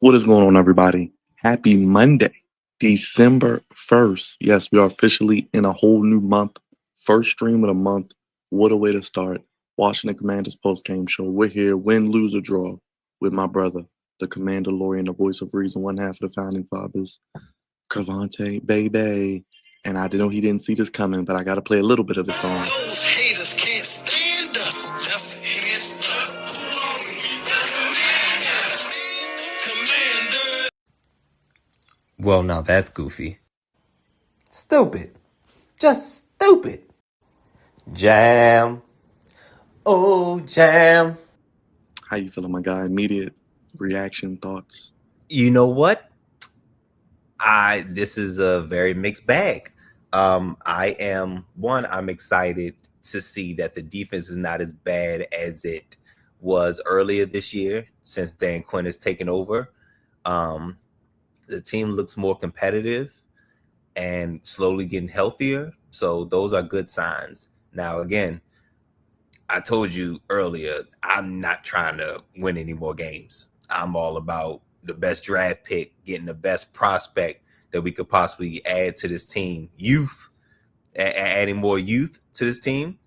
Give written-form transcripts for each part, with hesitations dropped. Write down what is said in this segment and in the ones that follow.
What is going on, everybody? Happy Monday, December 1st. Yes, we are officially in a whole new month. First stream of the month. What a way to start. Washington Commanders post-game show. We're here, win, lose, or draw, with my brother, the Commanderlorian, the voice of reason, one half of the founding fathers, Crevonte, baby. And I know he didn't see this coming, but I got to play a little bit of the song. Those haters can't stand us. Left hand up. Commander. Well, now that's goofy. Stupid. Just stupid. Jam. Oh, jam. How you feeling, my guy? Immediate reaction, thoughts? You know what? This is a very mixed bag. I'm excited to see that the defense is not as bad as it was earlier this year since Dan Quinn has taken over. The team looks more competitive and slowly getting healthier. So those are good signs. Now, again, I told you earlier, I'm not trying to win any more games. I'm all about the best draft pick, getting the best prospect that we could possibly add to this team. Youth, adding more youth to this team.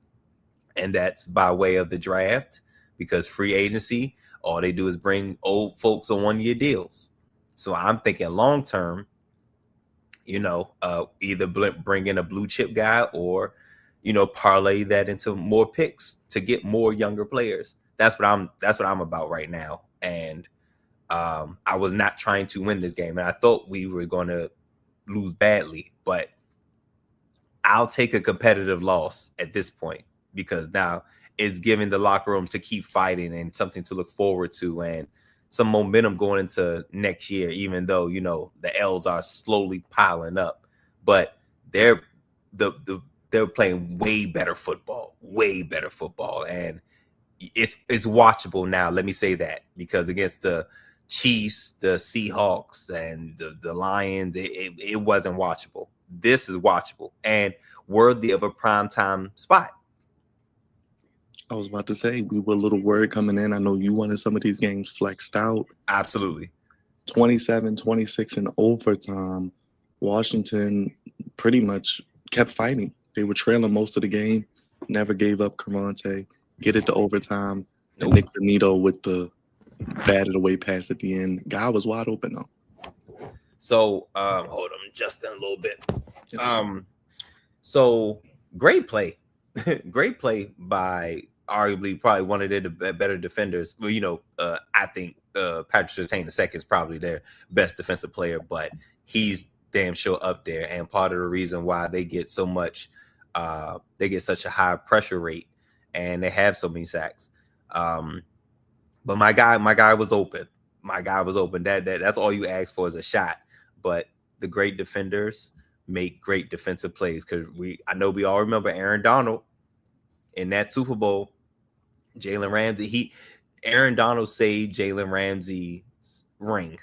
And that's by way of the draft, because free agency, all they do is bring old folks on 1-year deals. So I'm thinking long term, either bring in a blue chip guy or, parlay that into more picks to get more younger players. That's what I'm about right now. And I was not trying to win this game, and I thought we were going to lose badly, but I'll take a competitive loss at this point, because now it's giving the locker room to keep fighting and something to look forward to and some momentum going into next year, even though, the L's are slowly piling up. But they're playing way better football, and it's watchable now. Let me say that, because against the Chiefs, the Seahawks, and the Lions, it wasn't watchable. This is watchable and worthy of a primetime spot. I was about to say, we were a little worried coming in. I know you wanted some of these games flexed out. Absolutely. 27-26 in overtime. Washington pretty much kept fighting. They were trailing most of the game, never gave up. Crevonte get it to overtime. And Nick Benito with the batted away pass at the end. Guy was wide open, though. So, hold on, Justin, a little bit. So great play. Great play by arguably probably one of their better defenders. Well, I think Patrick Surtain II is probably their best defensive player, but he's damn sure up there. And part of the reason why they get so much, they get such a high pressure rate, and they have so many sacks. But my guy was open. That's all you ask for is a shot. But the great defenders make great defensive plays, because I know we all remember Aaron Donald in that Super Bowl. Jalen Ramsey, Aaron Donald saved Jalen Ramsey's ring.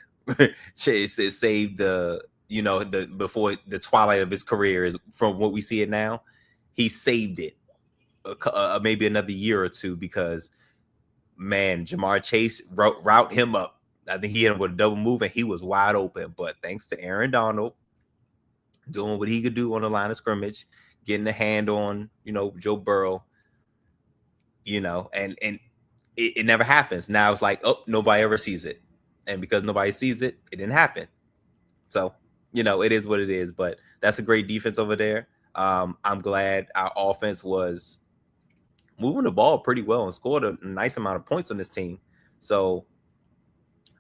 Saved before the twilight of his career, is from what we see it now. He saved it maybe another year or two, because man, Jamar Chase route him up. I think he ended up with a double move and he was wide open. But thanks to Aaron Donald doing what he could do on the line of scrimmage, getting a hand on, Joe Burrow, and it never happens. Now it's like, oh, nobody ever sees it. And because nobody sees it, it didn't happen. So, it is what it is. But that's a great defense over there. I'm glad our offense was moving the ball pretty well and scored a nice amount of points on this team. So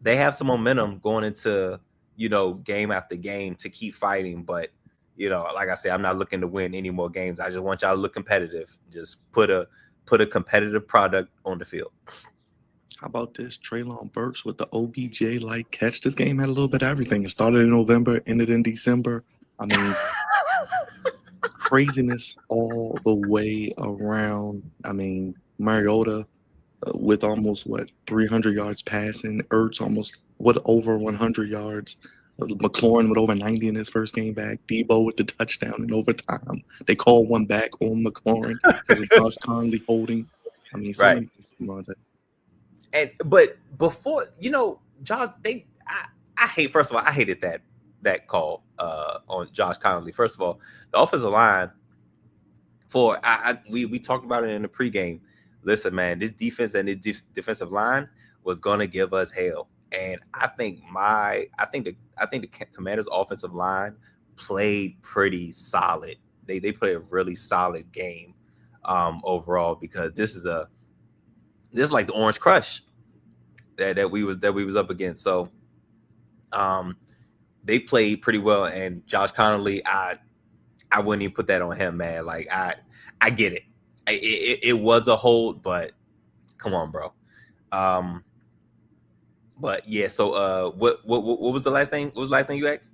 they have some momentum going into, game after game to keep fighting. But, like I said, I'm not looking to win any more games. I just want y'all to look competitive. Just put a competitive product on the field. How about this? Treylon Burks with the OBJ-like catch. This game had a little bit of everything. It started in November, ended in December. I mean, craziness all the way around. I mean, Mariota with almost 300 yards passing. Ertz almost over 100 yards. McLaurin with over 90 in his first game back. Debo with the touchdown in overtime. They called one back on McLaurin because of Josh Conley holding. I mean, so many things. But before, Josh, First of all, I hated that call on Josh Connolly. First of all, the offensive line we talked about it in the pregame. Listen, man, this defense and this defensive line was gonna give us hell. And I think the Commanders' offensive line played pretty solid. They played a really solid game overall, because this is like the Orange Crush that we was up against. So they played pretty well, and Josh Connolly, I wouldn't even put that on him, man. Like I get it. It was a hold, but come on, bro. But yeah. So what was the last thing? What was the last thing you asked?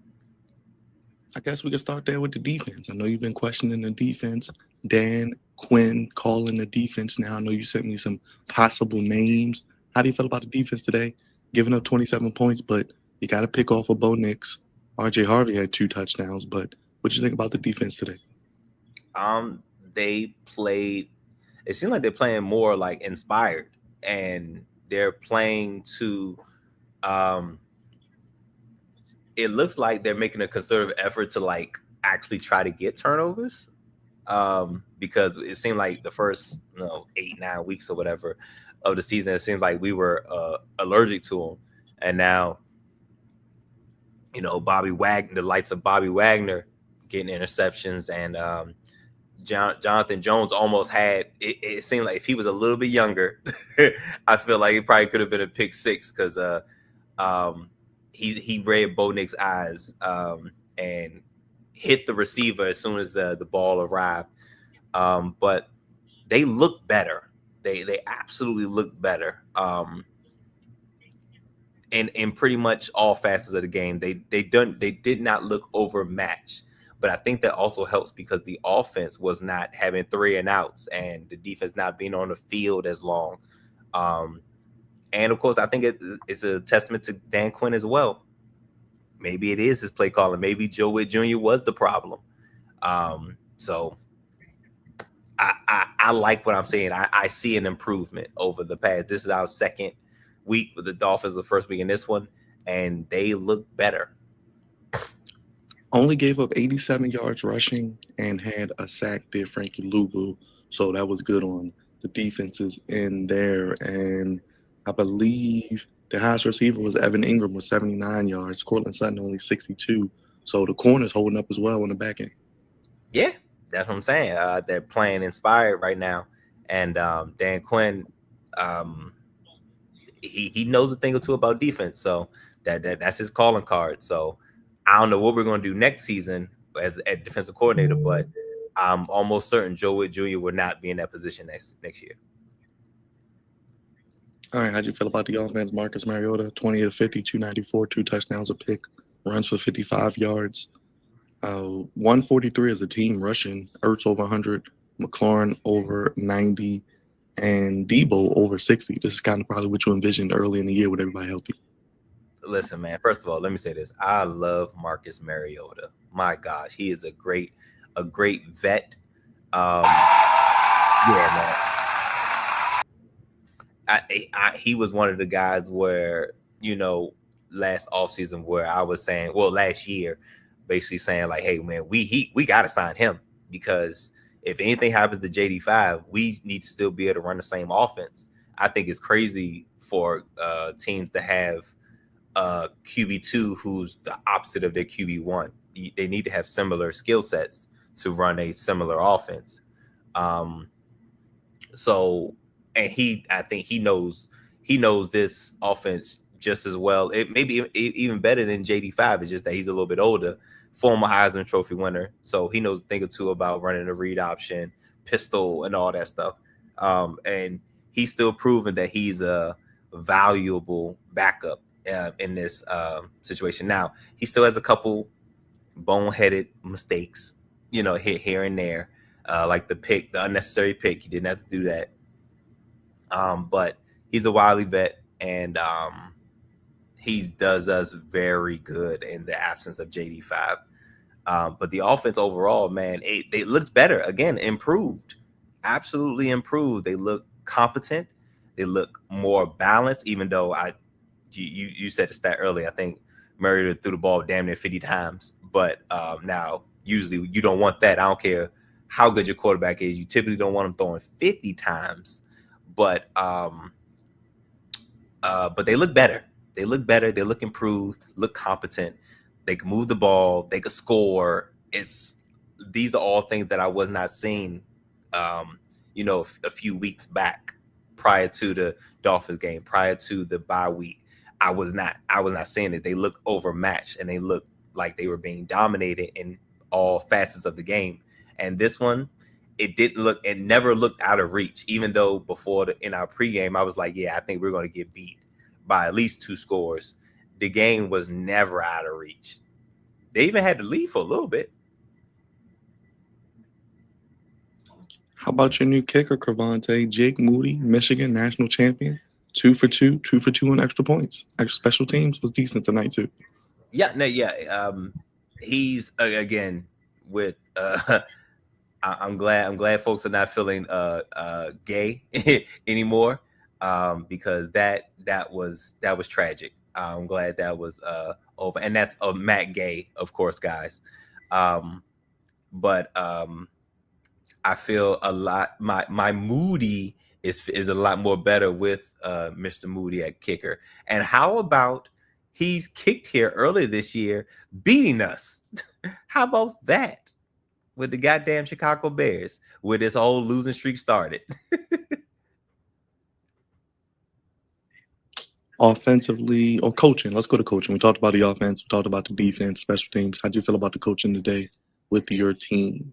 I guess we can start there with the defense. I know you've been questioning the defense. Dan Quinn calling the defense now. I know you sent me some possible names. How do you feel about the defense today? Giving up 27 points, but you got to pick off of Bo Nix. RJ Harvey had 2 touchdowns, but what you think about the defense today? They played. It seemed like they're playing more like inspired, and they're playing to. It looks like they're making a concerted effort to like actually try to get turnovers, because it seemed like the first 8-9 weeks or whatever of the season, it seems like we were allergic to them, and now Bobby Wagner, the lights of Bobby Wagner getting interceptions, and Jonathan Jones almost had it seemed like if he was a little bit younger, I feel like it probably could have been a pick six, because he read Bo Nix's eyes and hit the receiver as soon as the ball arrived. But they look better. They absolutely look better. In pretty much all facets of the game, they did not look overmatched. But I think that also helps because the offense was not having 3 and outs, and the defense not being on the field as long. And of course, I think it's a testament to Dan Quinn as well. Maybe it is his play calling. Maybe Joe Witt Jr. was the problem. So I like what I'm saying. I see an improvement over the past. This is our second week with the Dolphins, the first week in this one, and they look better. Only gave up 87 yards rushing and had a sack, did Frankie Louvu. So that was good on the defenses in there. And I believe the highest receiver was Evan Ingram with 79 yards. Cortland Sutton only 62. So the corner's holding up as well on the back end. Yeah, that's what I'm saying. They're playing inspired right now. And Dan Quinn, he knows a thing or two about defense. So that's his calling card. So I don't know what we're going to do next season as a defensive coordinator, but I'm almost certain Joe Witt Jr. will not be in that position next year. All right, how'd you feel about the offense? Marcus Mariota, 20 of 50, 294, 2 touchdowns, a pick, runs for 55 yards. 143 as a team rushing. Ertz over 100, McLaurin over 90, and Debo over 60. This is kind of probably what you envisioned early in the year with everybody healthy. Listen, man, first of all, let me say this. I love Marcus Mariota. My gosh, he is a great vet. Yeah, man. He was one of the guys where, last offseason where I was saying, well, last year, basically saying like, hey, man, we got to sign him, because if anything happens to JD5, we need to still be able to run the same offense. I think it's crazy for teams to have QB2 who's the opposite of their QB1. They need to have similar skill sets to run a similar offense. So, and I think he knows this offense just as well. It maybe even better than JD5. It's just that he's a little bit older, former Heisman Trophy winner, so he knows a thing or two about running a read option, pistol, and all that stuff. And he's still proven that he's a valuable backup in this situation. Now, he still has a couple boneheaded mistakes, here and there, like the unnecessary pick. He didn't have to do that. But he's a wily vet, and he does us very good in the absence of JD5. But the offense overall, man, it looks better. Again, improved. Absolutely improved. They look competent. They look more balanced, even though you said the stat earlier. I think Murray threw the ball damn near 50 times. But now, usually, you don't want that. I don't care how good your quarterback is. You typically don't want him throwing 50 times. But they look better. They look better. They look improved. Look competent. They can move the ball. They can score. These are all things that I was not seeing, a few weeks back, prior to the Dolphins game, prior to the bye week. I was not seeing it. They look overmatched, and they look like they were being dominated in all facets of the game. And this one, it never looked out of reach, even though in our pregame, I was like, yeah, I think we're going to get beat by at least 2 scores. The game was never out of reach. They even had to lead for a little bit. How about your new kicker, Crevonte? Jake Moody, Michigan national champion, 2 for 2 on extra points. Extra special teams was decent tonight too. Yeah, no, yeah. He's again with. I'm glad folks are not feeling gay anymore, because that was tragic. I'm glad that was over, and that's Matt Gay, of course, guys. But I feel a lot. My Moody is a lot more better with Mr. Moody at kicker. And how about he's kicked here earlier this year, beating us? How about that? With the goddamn Chicago Bears, where this whole losing streak started. Offensively or coaching, let's go to coaching. We talked about the offense, we talked about the defense, special teams. How do you feel about the coaching today with your team?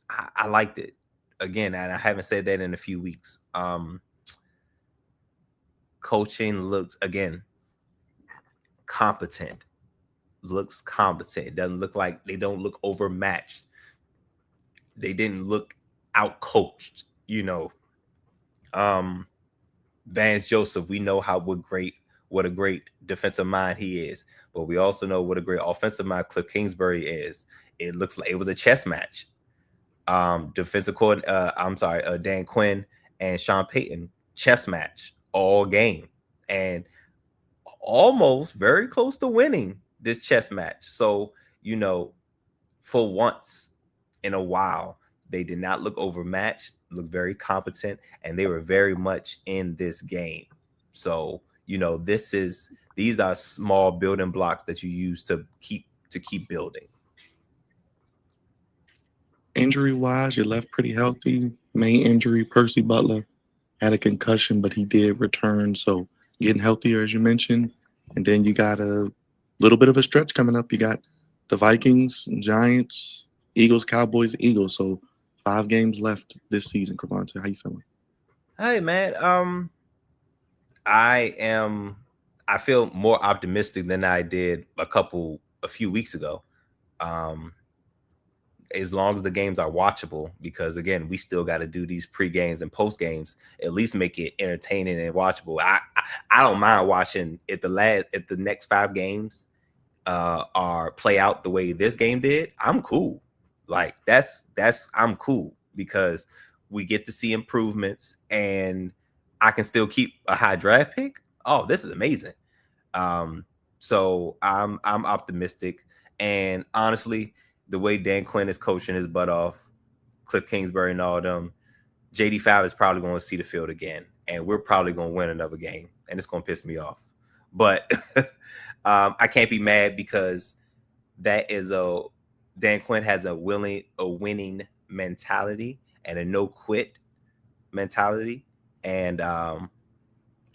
I liked it. Again, and I haven't said that in a few weeks. Coaching looks, again, competent. Looks competent. It doesn't look like they don't look overmatched. They didn't look out-coached, Vance Joseph, we know what a great defensive mind he is, but we also know what a great offensive mind Cliff Kingsbury is. It looks like it was a chess match. Defensive coordinator, Dan Quinn and Sean Payton, chess match all game, and almost very close to winning this chess match. So, for once in a while, they did not look overmatched, look very competent, and they were very much in this game. So, these are small building blocks that you use to keep building. Injury-wise, you left pretty healthy. Main injury, Percy Butler, had a concussion, but he did return. So getting healthier, as you mentioned. And then you got a little bit of a stretch coming up. You got the Vikings, Giants, Eagles, Cowboys, Eagles. So 5 games left this season. Crevonte, how you feeling? Hey, man. I feel more optimistic than I did a few weeks ago. As long as the games are watchable, because again, we still got to do these pre-games and post-games, at least make it entertaining and watchable. I don't mind watching if the next 5 games are play out the way this game did. I'm cool. Like I'm cool, because we get to see improvements, and I can still keep a high draft pick. Oh, this is amazing. So I'm optimistic, and honestly, the way Dan Quinn is coaching his butt off, Cliff Kingsbury and all them, JD5 is probably going to see the field again, and we're probably going to win another game, and it's going to piss me off. But I can't be mad, because Dan Quinn has a winning mentality and a no quit mentality, and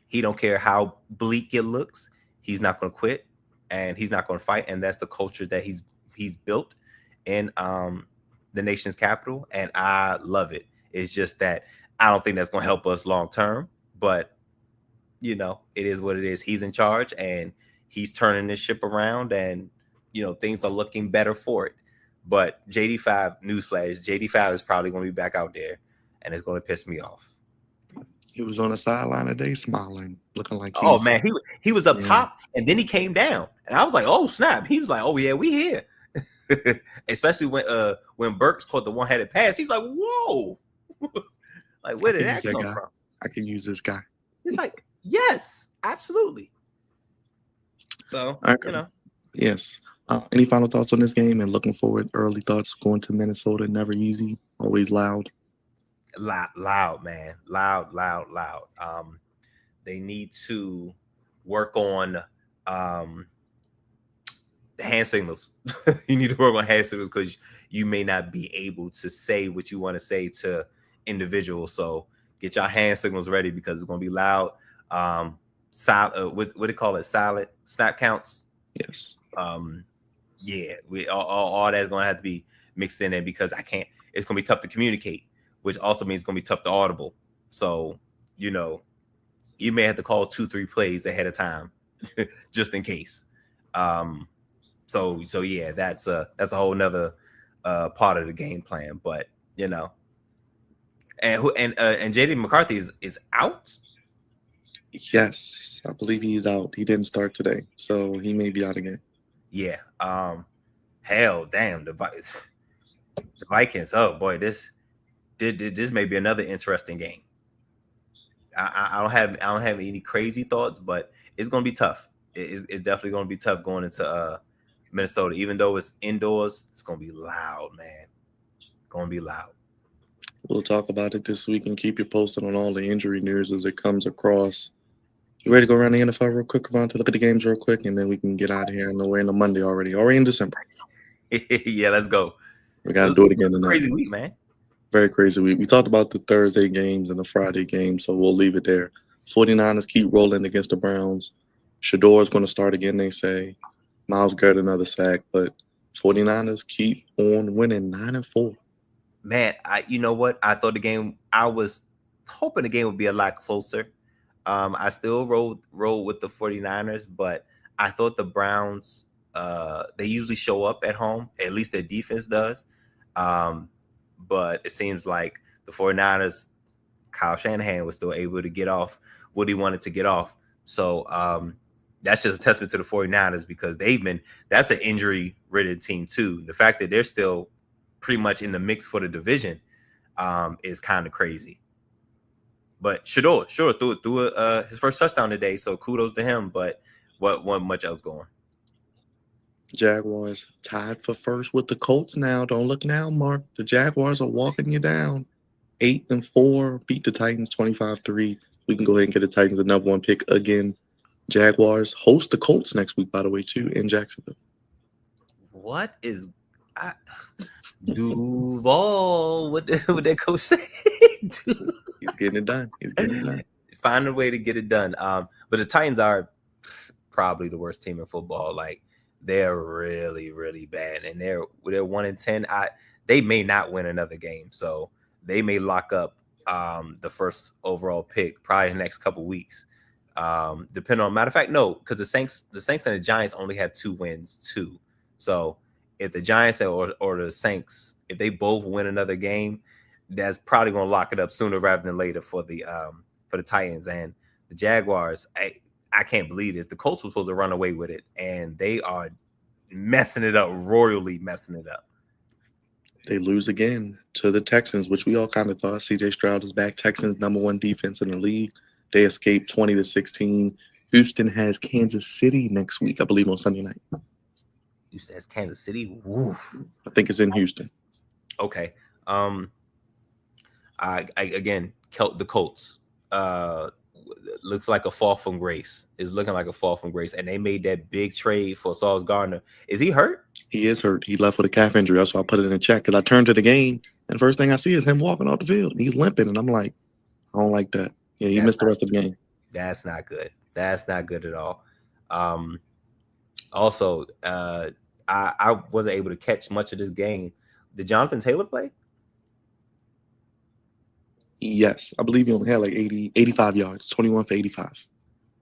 he don't care how bleak it looks. He's not going to quit, and he's not going to fight, and that's the culture that he's built in the nation's capital, and I love it. It's just that I don't think that's going to help us long term, but it is what it is. He's in charge, and he's turning this ship around, and things are looking better for it. But JD5, newsflash, JD5 is probably going to be back out there, and it's going to piss me off. He was on the sideline today smiling, looking like he was up top, and then he came down, and I was like, oh snap. He was like, oh yeah, we here. Especially when Burks caught the one-handed pass, he was like, whoa. Like, where did that come from? I can use this guy. He's like, yes, absolutely. So, right, Yes. Any final thoughts on this game and looking forward? Early thoughts going to Minnesota, never easy, always loud. Loud, man, loud. They need to work on um hand signals. You need to work on hand signals because you may not be able to say what you want to say to individuals. So get your hand signals ready because it's going to be loud. What do you call it? Silent snap counts. Yes. Yeah, all that's going to have to be mixed in there because I can't. It's going to be tough to communicate, which also means it's going to be tough to audible. So you know, you may have to call 2-3 plays ahead of time, just in case. Um, so yeah, that's a whole nother part of the game plan. But you know, and JD McCarthy is out. Yes. I believe he's out. He didn't start today, so he may be out again. Yeah. Hell, damn the Vikings. Oh boy, this may be another interesting game. I don't have any crazy thoughts, but it's gonna be tough. It's definitely gonna be tough going into Minnesota. Even though it's indoors, it's gonna be loud, man. Gonna be loud. We'll talk about it this week and keep you posted on all the injury news as it comes across. You ready to go around the NFL real quick, Crevonte? Look at the games real quick, and then we can get out of here. I know we're in the Monday already. Already in December. Yeah, let's go. We got to do it again tonight. Crazy week, man. Very crazy week. We talked about the Thursday games and the Friday games, so we'll leave it there. 49ers keep rolling against the Browns. Shador's going to start again, they say. Miles Garrett another sack, but 49ers keep on winning 9-4. Man, you know what? I thought I was hoping the game would be a lot closer. I still rolled with the 49ers, but I thought the Browns, they usually show up at home. At least their defense does. But it seems like the 49ers, Kyle Shanahan was still able to get off what he wanted to get off. So that's just a testament to the 49ers because that's an injury-ridden team too. The fact that they're still pretty much in the mix for the division is kind of crazy. But Shador threw his first touchdown today, so kudos to him. But wasn't much else going. Jaguars tied for first with the Colts now. Don't look now, Mark. The Jaguars are walking you down. 8-4, beat the Titans 25-3. We can go ahead and get the Titans a number one pick again. Jaguars host the Colts next week, by the way, too, in Jacksonville. What is Duval? What that coach say? He's getting it done. Find a way to get it done. But the Titans are probably the worst team in football. Like they're really, really bad, and they're 1-10. They may not win another game, so they may lock up the first overall pick probably in the next couple weeks. Depending on matter of fact, no, because the Saints and the Giants only have 2 wins too. So if the Giants or the Saints, if they both win another game, that's probably going to lock it up sooner rather than later for the Titans and the Jaguars. I can't believe this. The Colts were supposed to run away with it, and they are messing it up, royally messing it up. They lose again to the Texans, which we all kind of thought. C.J. Stroud is back. Texans #1 defense in the league. They escaped 20-16. Houston has Kansas City next week, I believe, on Sunday night. Houston has Kansas City. Woo. I think it's in Houston. Okay. Again, the Colts. Looks like a fall from grace. It's looking like a fall from grace. And they made that big trade for Sauce Gardner. Is he hurt? He is hurt. He left with a calf injury. That's why I put it in the chat because I turned to the game, and the first thing I see is him walking off the field. He's limping, and I'm like, I don't like that. Yeah, he missed the rest of the game. That's not good. That's not good at all. Also, I wasn't able to catch much of this game. Did Jonathan Taylor play? Yes, I believe he only had like 85 yards, 21 for 85.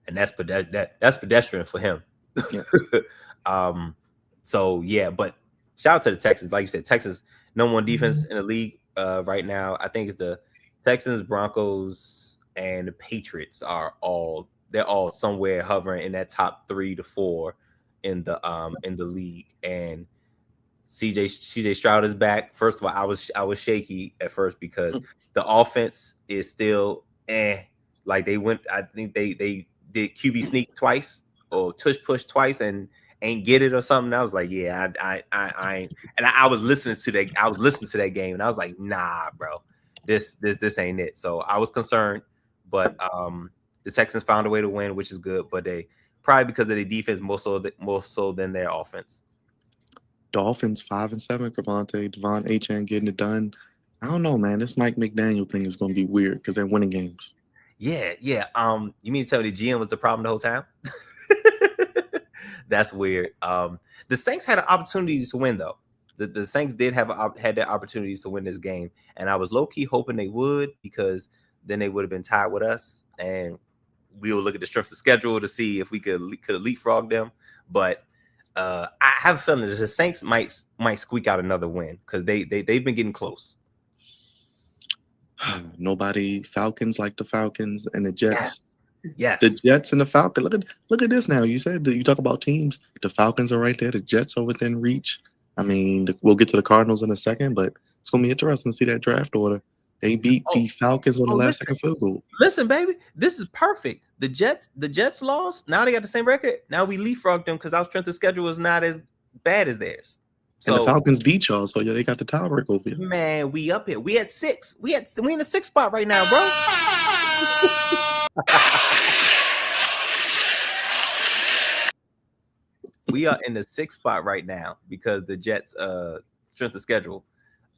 And that's pedestrian for him. Yeah. So yeah, but shout out to the Texans. Like you said, Texas #1 defense in the league right now. I think it's the Texans, Broncos, and the Patriots they're all somewhere hovering in that top 3 to 4 in the league. And CJ Stroud is back. First of all, I was shaky at first because the offense is still like I think they did QB sneak twice or tush push twice, and ain't get it or something. I was like, yeah, I ain't. And I was listening to that. I was listening to that game, and I was like, nah, bro, this ain't it. So I was concerned, but the Texans found a way to win, which is good. But they probably because of their defense more so than their offense. Dolphins 5-7. Crevonte, Devon Achane getting it done. I don't know, man. This Mike McDaniel thing is going to be weird because they're winning games. Yeah. You mean to tell me the GM was the problem the whole time? That's weird. The Saints had opportunities to win though. The Saints did had their opportunities to win this game, and I was low key hoping they would because then they would have been tied with us, and we will look at the strength of the schedule to see if we could leapfrog them. But I have a feeling that the Saints might squeak out another win because they've been getting close. Nobody Falcons like the Falcons and the Jets. Yes. The Jets and the Falcons. Look at this now. You said you talk about teams. The Falcons are right there. The Jets are within reach. I mean, we'll get to the Cardinals in a second, but it's gonna be interesting to see that draft order. They beat the Falcons on the last second field goal. Listen, baby, this is perfect. The Jets lost. Now they got the same record. Now we leapfrogged them because our strength of schedule is not as bad as theirs. So, and the Falcons beat y'all, so yeah, they got the tiebreak over you. Man, we up here. We at 6. We in the 6th spot right now, bro. We are in the 6th spot right now because the Jets strength of schedule.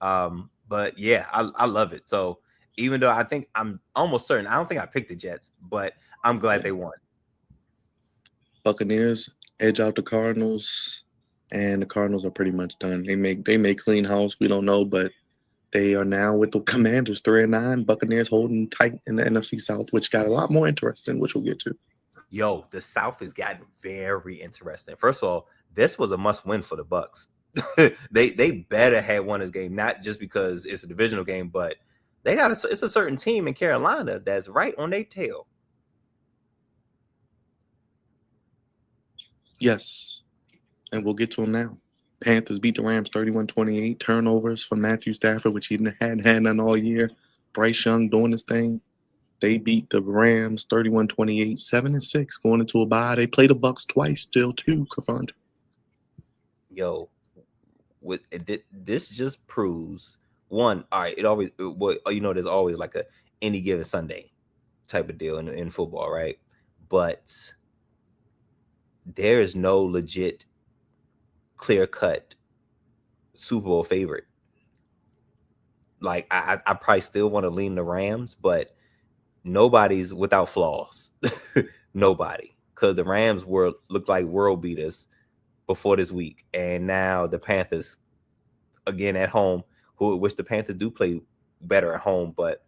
But yeah, I love it. So even though I think I'm almost certain, I don't think I picked the Jets, but I'm glad they won. Buccaneers edge out the Cardinals, and the Cardinals are pretty much done. They make clean house. We don't know, but they are now with the Commanders 3-9. Buccaneers holding tight in the NFC South, which got a lot more interesting, which we'll get to. Yo, the South has gotten very interesting. First of all, this was a must-win for the Bucs. they better have won this game, not just because it's a divisional game, but it's a certain team in Carolina that's right on their tail. Yes, and we'll get to them now. Panthers beat the Rams 31-28. Turnovers from Matthew Stafford, which he hadn't had none all year. Bryce Young doing his thing. They beat the Rams 31-28, 7-6 going into a bye. They play the Bucs twice still too, Crevonte. Yo, this just proves one. All right, there's always like a any given Sunday type of deal in football, right? But there is no legit clear-cut Super Bowl favorite. Like I probably still want to lean the Rams, but nobody's without flaws. Nobody, because the Rams looked like world beaters before this week, and now the Panthers again at home, which the Panthers do play better at home, but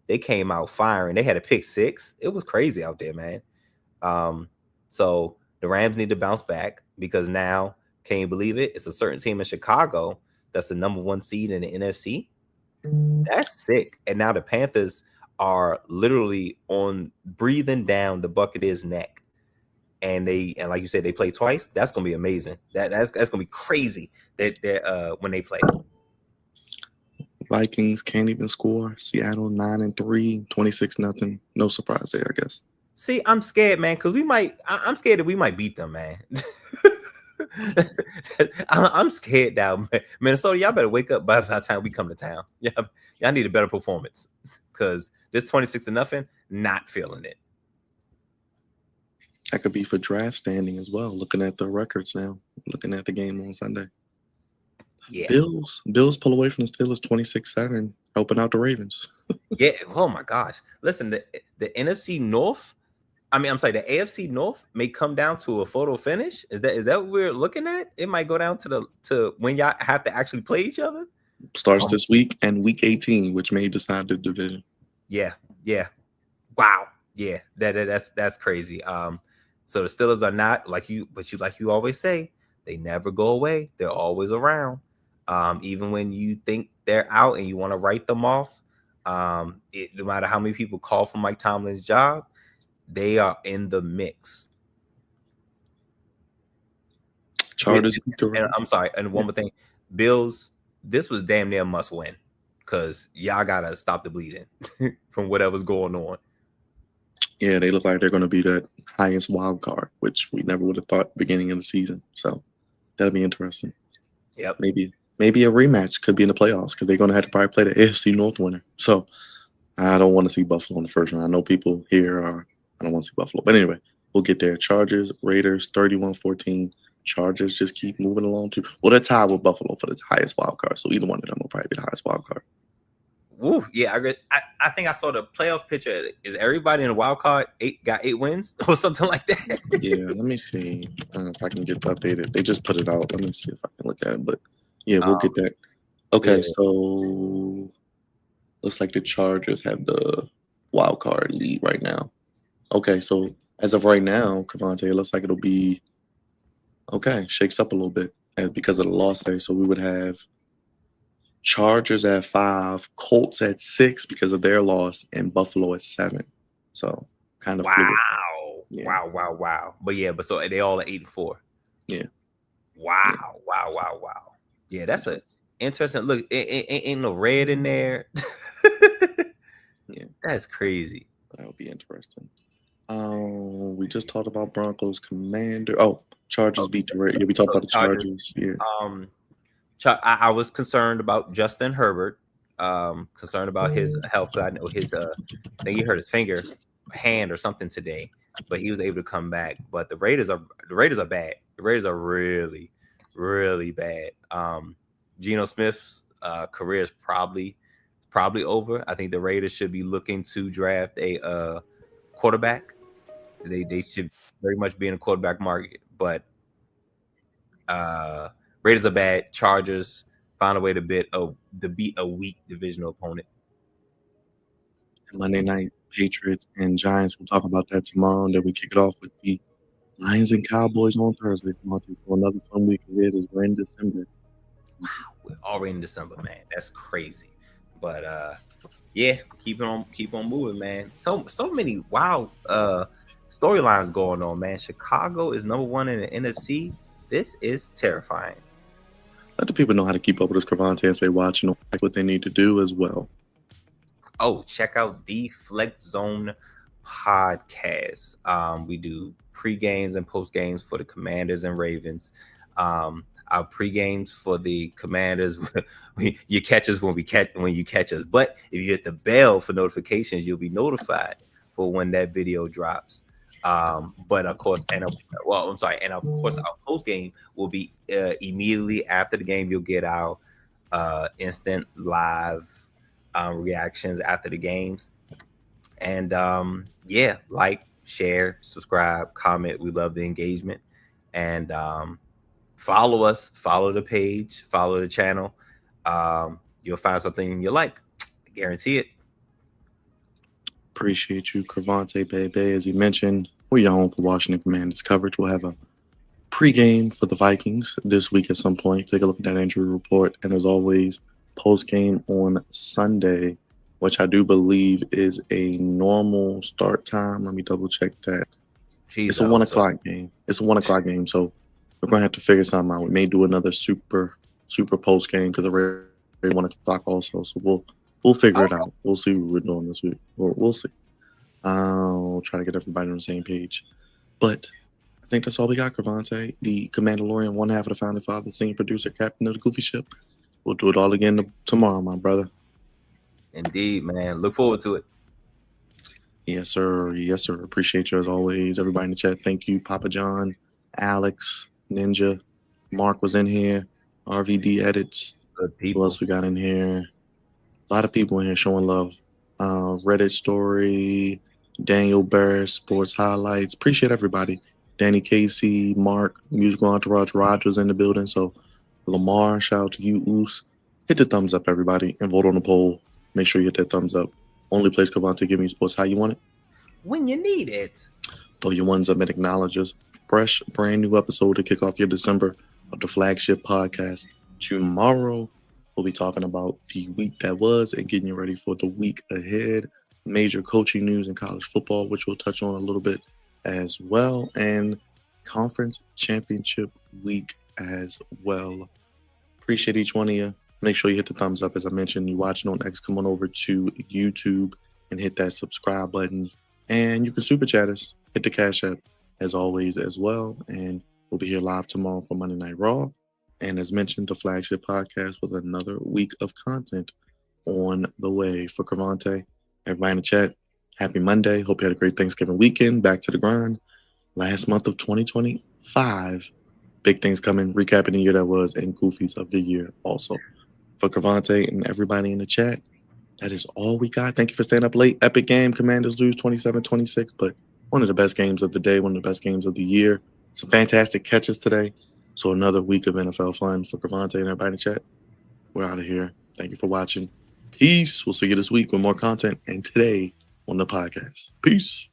they came out firing. They had a pick 6. It was crazy out there, man. So the Rams need to bounce back because now, can you believe it? It's a certain team in Chicago that's the number 1 seed in the NFC. That's sick. And now the Panthers are literally on breathing down the Buccaneers' neck. And like you said, they play twice. That's gonna be amazing. That's gonna be crazy that when they play. Vikings can't even score. Seattle 9-3, 26-0. No surprise there, I guess. See, I'm scared, man, because I'm scared that we might beat them, man. I'm scared now, man. Minnesota, y'all better wake up by the time we come to town. Y'all need a better performance because this 26-0, not feeling it. That could be for draft standing as well. Looking at the records now, looking at the game on Sunday. Yeah. Bills pull away from the Steelers 26-7, helping out the Ravens. Yeah. Oh my gosh. Listen, the NFC North. The AFC North may come down to a photo finish. Is that what we're looking at? It might go down to when y'all have to actually play each other. Starts this week and week 18, which may decide the division. Yeah. Wow. Yeah. That's crazy. So the Steelers are not like you always say, they never go away. They're always around. Even when you think they're out and you want to write them off, no matter how many people call for Mike Tomlin's job, they are in the mix. Chargers. And I'm sorry. And one more thing, Bills. This was damn near must win because y'all gotta stop the bleeding from whatever's going on. Yeah, they look like they're going to be that highest wild card, which we never would have thought beginning of the season. So that'll be interesting. Yep. Maybe a rematch could be in the playoffs because they're going to have to probably play the AFC North winner. So I don't want to see Buffalo in the first round. I know people here are, I don't want to see Buffalo. But anyway, we'll get there. Chargers, Raiders, 31-14. Chargers just keep moving along too. Well, they're tied with Buffalo for the highest wild card. So either one of them will probably be the highest wild card. Woo, yeah, I think I saw the playoff picture. Is everybody in the wild card got 8 wins or something like that? Yeah, let me see if I can get updated. They just put it out. Let me see if I can look at it. But yeah, we'll get that. Okay, yeah. so looks like the Chargers have the wild card lead right now. Okay, so as of right now, Crevonte, it looks like it'll be okay. Shakes up a little bit because of the loss there. So we would have Chargers at 5, Colts at 6 because of their loss, and Buffalo at 7. So kind of fluid. Yeah. Wow. But so they all at 8-4. Yeah. Wow. Yeah, that's a interesting look. Ain't no red in there. Yeah, that's crazy. That would be interesting. We just talked about Broncos Commander. Oh, Chargers beat the Raiders. Yeah, we talked about the Chargers. Yeah. I was concerned about Justin Herbert. Concerned about his health. I know his I think he hurt his hand or something today, but he was able to come back. But the Raiders are bad. The Raiders are really, really bad. Geno Smith's career is probably over. I think the Raiders should be looking to draft a quarterback. They should very much be in a quarterback market, but Raiders are bad. Chargers found a way to beat a weak divisional opponent. Monday night, Patriots and Giants. We'll talk about that tomorrow. And then we kick it off with the Lions and Cowboys on Thursday. So another fun week ahead as we're in December. Wow, we're already in December, man. That's crazy. But yeah, keep on moving, man. So many wild storylines going on, man. Chicago is number 1 in the NFC. This is terrifying. Let the people know how to keep up with us, Crevonte, if they watch and like what they need to do as well. Oh, check out the Flex Zone podcast. We do pre-games and post-games for the Commanders and Ravens. Our pre-games for the Commanders, you catch us when you catch us. But if you hit the bell for notifications, you'll be notified for when that video drops. But of course, and of course, our post game will be immediately after the game. You'll get our instant live reactions after the games. And yeah, like, share, subscribe, comment. We love the engagement. And follow us, follow the page, follow the channel. You'll find something you like. I guarantee it. Appreciate you, Crevonte, baby. As you mentioned, we're home for Washington Commanders coverage. We'll have a pregame for the Vikings this week at some point. Take a look at that injury report. And as always, postgame on Sunday, which I do believe is a normal start time. Let me double check that. It's a 1 o'clock game. It's a 1 o'clock game. So we're going to have to figure something out. We may do another super post game because we're at 1 o'clock also. So we'll figure it out. We'll see what we're doing this week. We'll see. I'll try to get everybody on the same page. But I think that's all we got, Crevonte. The Commanderlorian, one half of the founding father, senior producer, captain of the Goofy Ship. We'll do it all again tomorrow, my brother. Indeed, man. Look forward to it. Yes, sir. Yes, sir. Appreciate you as always. Everybody in the chat, thank you. Papa John, Alex, Ninja, Mark was in here. RVD edits. Good people. Who else we got in here? A lot of people in here showing love. Reddit story, Daniel Burris, sports highlights. Appreciate everybody. Danny Casey, Mark, musical entourage, Rogers in the building. So Lamar, shout out to you, Oos. Hit the thumbs up, everybody, and vote on the poll. Make sure you hit that thumbs up. Only place Crevonte give me sports how you want it. When you need it. Throw your ones up and acknowledge us. Fresh, brand new episode to kick off your December of the flagship podcast. Tomorrow, we'll be talking about the week that was and getting you ready for the week ahead. Major coaching news in college football, which we'll touch on a little bit as well. And conference championship week as well. Appreciate each one of you. Make sure you hit the thumbs up. As I mentioned, you watching on X, come on over to YouTube and hit that subscribe button. And you can super chat us. Hit the Cash App. as always as well. And we'll be here live tomorrow for Monday Night Raw. And as mentioned, the flagship podcast with another week of content on the way. For Crevonte, everybody in the chat, happy Monday. Hope you had a great Thanksgiving weekend. Back to the grind. Last month of 2025. Big things coming. Recapping the year that was and Goofies of the year also. For Crevonte and everybody in the chat, that is all we got. Thank you for staying up late. Epic game. Commanders lose 27-26, but one of the best games of the day, one of the best games of the year. Some fantastic catches today. So another week of NFL fun for Crevonte and everybody in the chat. We're out of here. Thank you for watching. Peace. We'll see you this week with more content and today on the podcast. Peace.